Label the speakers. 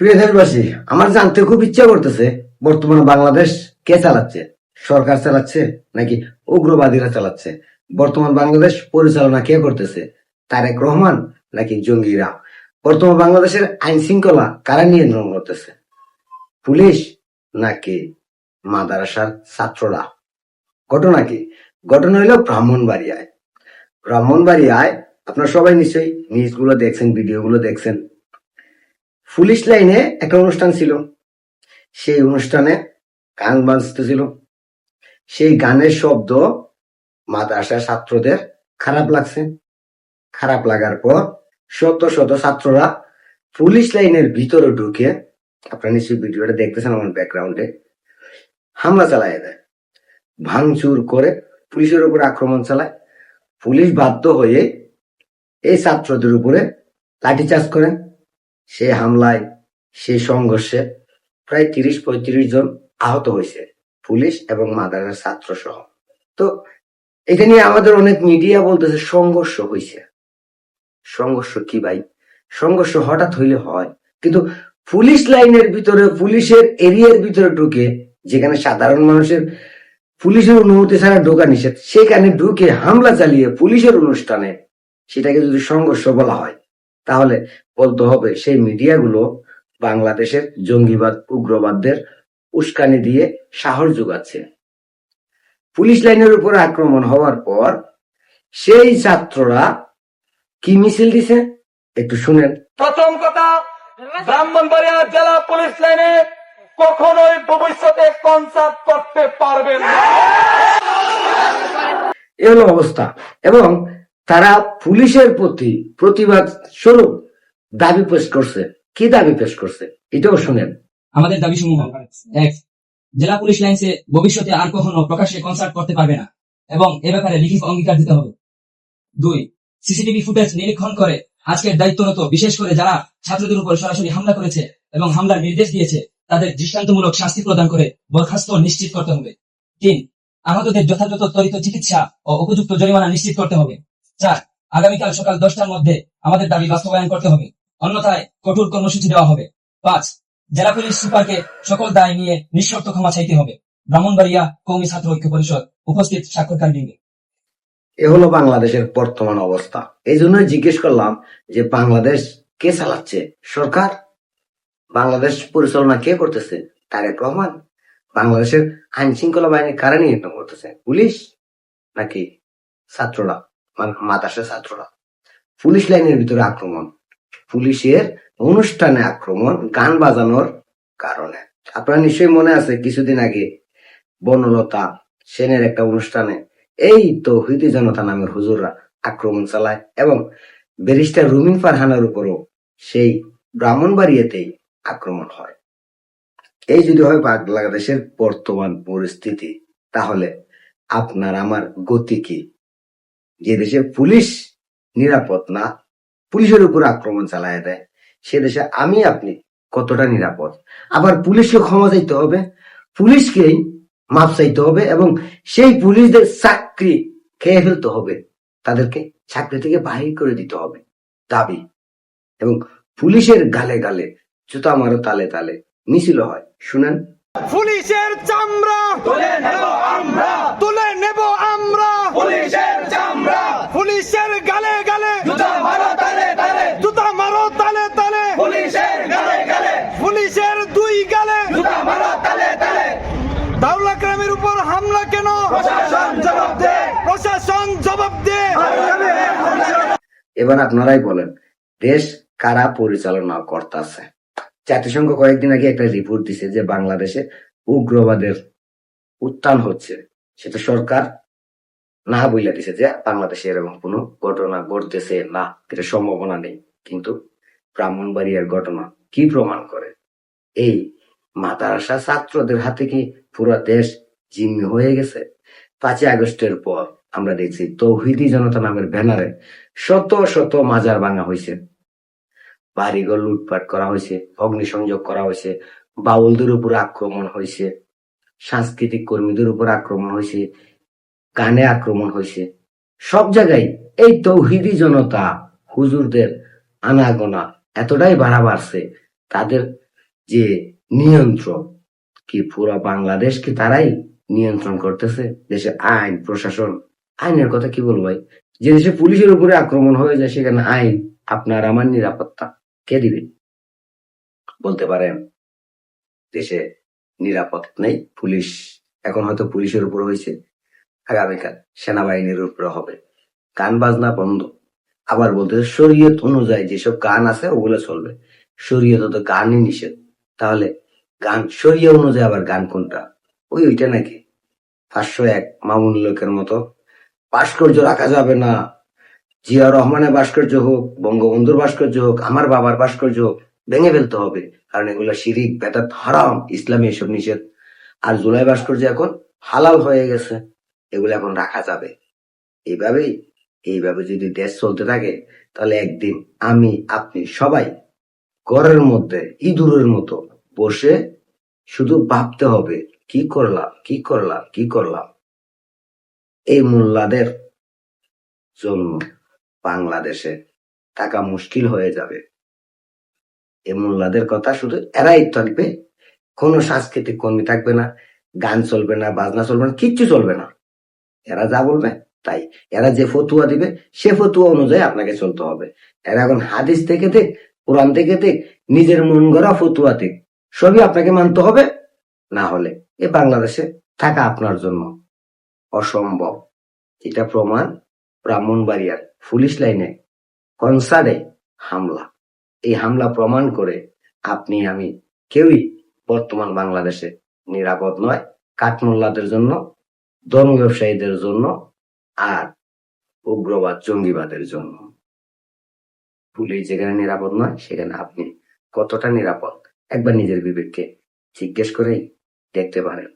Speaker 1: প্রিয় দেশবাসী, আমার জানতে খুব ইচ্ছা করতেছে বর্তমানে বাংলাদেশ কে চালাচ্ছে? সরকার চালাচ্ছে নাকি উগ্রবাদীরা চালাচ্ছে? বর্তমান বাংলাদেশ পরিচালনা কে করতেছে? তারেক রহমান নাকি জঙ্গিরা? বর্তমান বাংলাদেশের আইন শৃঙ্খলা কারা নিয়ন্ত্রণ করতেছে? পুলিশ নাকি মাদ্রাসার ছাত্ররা? ঘটনা কি? ঘটনা হইল ব্রাহ্মণবাড়িয়ায়। ব্রাহ্মণবাড়িয়ায় আপনারা সবাই নিশ্চয়ই নিউজ গুলো দেখছেন, ভিডিও গুলো দেখছেন। পুলিশ লাইনে একটা অনুষ্ঠান ছিল, সেই অনুষ্ঠানে গান বাজতেছিল। সেই গানের শব্দ মাদ্রাসার ছাত্রদের খারাপ লাগছে। খারাপ লাগার পর শত শত ছাত্ররা পুলিশ লাইনের ভিতরে ঢুকে, আপনারা নিশ্চয়ই ভিডিওটা দেখতেছেন আমার ব্যাকগ্রাউন্ডে, হামলা চালায় দেয়, ভাঙচুর করে পুলিশের উপর আক্রমণ চালায়। পুলিশ বাধ্য হয়ে এই ছাত্রদের উপরে লাঠিচার্জ করে। সেই হামলায়, সেই সংঘর্ষে প্রায় ৩০-৩৫ জন আহত হয়েছে, পুলিশ এবং মাদ্রাসার ছাত্র সহ। তো এটা নিয়ে আমাদের অনেক মিডিয়া বলতেছে সংঘর্ষ হয়েছে। সংঘর্ষ কি ভাই? সংঘর্ষ হঠাৎ হইলে হয়, কিন্তু পুলিশ লাইনের ভিতরে, পুলিশের এরিয়ার ভিতরে ঢুকে, যেখানে সাধারণ মানুষের পুলিশের অনুমতি ছাড়া ঢোকা নিষেধ, সেখানে ঢুকে হামলা চালিয়ে পুলিশের অনুষ্ঠানে সেটাকে যদি সংঘর্ষ বলা হয়, তাহলে বলতে হবে সেই মিডিয়াগুলো বাংলাদেশের জঙ্গিবাদ, উগ্রবাদদের উস্কানি দিয়ে সাহস যোগাচ্ছে। পুলিশ লাইনের উপর আক্রমণ হওয়ার পর সেই ছাত্ররা কি মিছিল দিছে একটু শুনেন।
Speaker 2: প্রথম কথা, ব্রাহ্মণবাড়িয়া জেলা পুলিশ লাইনে কখনোই ভবিষ্যতে কনসার্ট করতে পারবেন না।
Speaker 1: এ হলো অবস্থা। এবং তারা পুলিশের প্রতি প্রতিবাদ স্বরূপ দাবি পেশ করছে। কি দাবি পেশ করছে এটাও শুনেন।
Speaker 3: আমাদের দাবি সমূহ: ১. জেলা পুলিশ লাইন্সে ভবিষ্যতে আর কখনো প্রকাশ্যে কনসার্ট করতে পারবে না এবং এ ব্যাপারে লিখিত অঙ্গীকার দিতে হবে। ২. সিসিটিভি ফুটেজ নিরীক্ষণ করে আজকের দায়িত্বরত, বিশেষ করে যারা ছাত্রদের উপর সরাসরি হামলা করেছে এবং হামলার নির্দেশ দিয়েছে, তাদের দৃষ্টান্তমূলক শাস্তি প্রদান করে বরখাস্ত নিশ্চিত করতে হবে। ৩. আহতদের যথাযথ ত্বরিত চিকিৎসা ও উপযুক্ত জরিমানা নিশ্চিত করতে হবে। ৪. আগামীকাল সকাল 10টার মধ্যে আমাদের দাবি বাস্তবায়ন করতে হবে, অন্যথায় কঠোর কর্মসূচি দেওয়া হবে। ৫. জেলা পুলিশ সুপারকে সকল দায় নিয়ে নিঃশর্ত ক্ষমা চাইতে হবে। ব্রাহ্মণবাড়িয়া কওমি ছাত্র ঐক্য পরিষদ। উপস্থিত স্বাক্ষরকারী বৃন্দ।
Speaker 1: এ হলো বাংলাদেশের বর্তমান অবস্থা। এই জন্য জিজ্ঞেস করলাম যে বাংলাদেশ কে চালাচ্ছে? সরকার? বাংলাদেশ পরিচালনা কে করতেছে? তারেক রহমান? বাংলাদেশের আইন শৃঙ্খলা বাহিনী কারা নিয়ন্ত্রণ করতেছে? পুলিশ নাকি ছাত্ররা, মাদ্রাসার ছাত্ররা? পুলিশ লাইনের ভিতরে আক্রমণ, পুলিশের অনুষ্ঠানে আক্রমণ, গান বাজানোর কারণে। আপনার নিশ্চয়ই মনে আছে কিছুদিন আগে বনলতা সেনের একটা অনুষ্ঠানে এই তৌহিদি জনতা নামের হুজুররা আক্রমণ চালায় এবং ব্যারিস্টার রুমিন ফারহানার উপরও সেই ব্রাহ্মণবাড়িয়াতেই আক্রমণ হয়। এই যদি হয় বাংলাদেশের বর্তমান পরিস্থিতি, তাহলে আপনার আমার গতি কি? যে দেশে পুলিশ নিরাপদ না, পুলিশের উপর আক্রমণ চালায় দেয়, সে দেশে আমি আপনি কতটা নিরাপদ? আবার পুলিশকে ক্ষমা চাইতে হবে, পুলিশকেই মাপ চাইতে হবে এবং সেই পুলিশদের চাকরি খেয়ে ফেলতে হবে, তাদেরকে চাকরি থেকে বাহির করে দিতে হবে দাবি। এবং পুলিশের গালে গালে, জুতা মারো তালে তালে মিছিল হয়। শুনেন।
Speaker 2: পুলিশের চামড়া তুলে নেব আমরা, তুলে নেব আমরা পুলিশের চামড়া। পুলিশের গালে গালে জুতা মারো তালে তালে, জুতা মারো তালে তালে পুলিশের গালে গালে, পুলিশের দুই গালে জুতা মারো তালে তালে। দাউলা গ্রামের উপর হামলা কেন? প্রশাসন জবাব দে, প্রশাসন জবাব দে।
Speaker 1: এবার আপনারাই বলেন, দেশ কারা পরিচালনা করতেছে? জাতিসংঘ কয়েকদিন আগে একটা রিপোর্ট দিছে যে বাংলাদেশে উগ্রবাদের উত্থান হচ্ছে। সেটা সরকার না বইলা দিছে যে বাংলাদেশে এরকম কোনো ঘটনা ঘটতেছে না, এটা সম্ভাবনা নেই। কিন্তু ব্রাহ্মণবাড়িয়ার ঘটনা কি প্রমাণ করে? এই মাদ্রাসা ছাত্রদের হাতে কি পুরো দেশ জিম্মি হয়ে গেছে? 5ই আগস্টের পর আমরা দেখছি তৌহিদি জনতা নামের ব্যানারে শত শত মাজার ভাঙা হয়েছে, বাড়িঘর লুটপাট করা হয়েছে, অগ্নিসংযোগ করা হয়েছে, বাউলদের উপর আক্রমণ হয়েছে, সাংস্কৃতিক কর্মীদের উপর আক্রমণ হয়েছে, গানে আক্রমণ হয়েছে। সব জায়গায় এই তৌহিদি জনতা হুজুরদের আনাগোনা এতটাই বাড়া বাড়ছে, তাদের যে নিয়ন্ত্রণ কি পুরো বাংলাদেশ কি তারাই নিয়ন্ত্রণ করতেছে? দেশে আইন প্রশাসন, আইনের কথা কি বলবো ভাই, যে দেশে পুলিশের উপরে আক্রমণ হয়ে যায় সেখানে আইন, আপনার আমার নিরাপত্তা কে দিবে? বলতে পারেন দেশে নিরাপদ নেই, পুলিশ এখন হয়তো পুলিশের উপর হয়েছে, আগামীকাল সেনাবাহিনীর উপরে হবে। গান বাজনা বন্ধ। আবার বলতেছে শরীয়ত অনুযায়ী যেসব গান আছে ওগুলো চলবে। শরীয়ত তো গানই নিষেধ, তাহলে গান শরিয়া অনুযায়ী আবার গান কোনটা? ওইটা নাকি 501 মামুন লোকের মতো ভাস্কর্য রাখা যাবে না। জিয়া রহমানের ভাস্কর্য হোক, বঙ্গবন্ধুর ভাস্কর্য হোক, আমার বাবার ভাস্কর্য হোক, ভেঙে ফেলতে হবে, কারণ এগুলো শিরিক বেদাত হারাম, ইসলামে এসব নিষেধ। আর জুলাই ভাস্কর্য এখন হালাল হয়ে গেছে, এগুলো এখন রাখা যাবে। এইভাবেই এইভাবে যদি দেশ চলতে থাকে তাহলে একদিন আমি আপনি সবাই ঘরের মধ্যে ইঁদুরের মতো বসে শুধু ভাবতে হবে কি করলাম কি করলাম কি করলাম। এই মোল্লাদের জন্য বাংলাদেশে থাকা মুশকিল হয়ে যাবে। এই মোল্লাদের কথা শুধু এরাই থাকবে, কোনো সাংস্কৃতিক কর্মী থাকবে না, গান চলবে না, বাজনা চলবে না, কিচ্ছু চলবে না। এরা যা বলবে তাই, এরা যে ফতুয়া দিবে সে ফতুয়া অনুযায়ী আপনাকে চলতে হবে। এরা এখন হাদিস থেকে দেখ, কোরআন থেকে দেখ, নিজের মন গড়া ফতুয়া দেখ, সবই আপনাকে মানতে হবে, না হলে এ বাংলাদেশে থাকা আপনার জন্য অসম্ভব। এটা প্রমাণ ব্রাহ্মণবাড়িয়ার পুলিশ লাইনে কনসার্টে হামলা। এই হামলা প্রমাণ করে আপনি আমি কেউই বর্তমান বাংলাদেশে নিরাপদ নয়, কাঠমোল্লাদের জন্য, ধর্ম ব্যবসায়ীদের জন্য, আর উগ্রবাদ জঙ্গিবাদের জন্য। পুলিশ যেখানে নিরাপদ নয় সেখানে আপনি কতটা নিরাপদ একবার নিজের বিবেককে জিজ্ঞেস করেই দেখতে পারেন।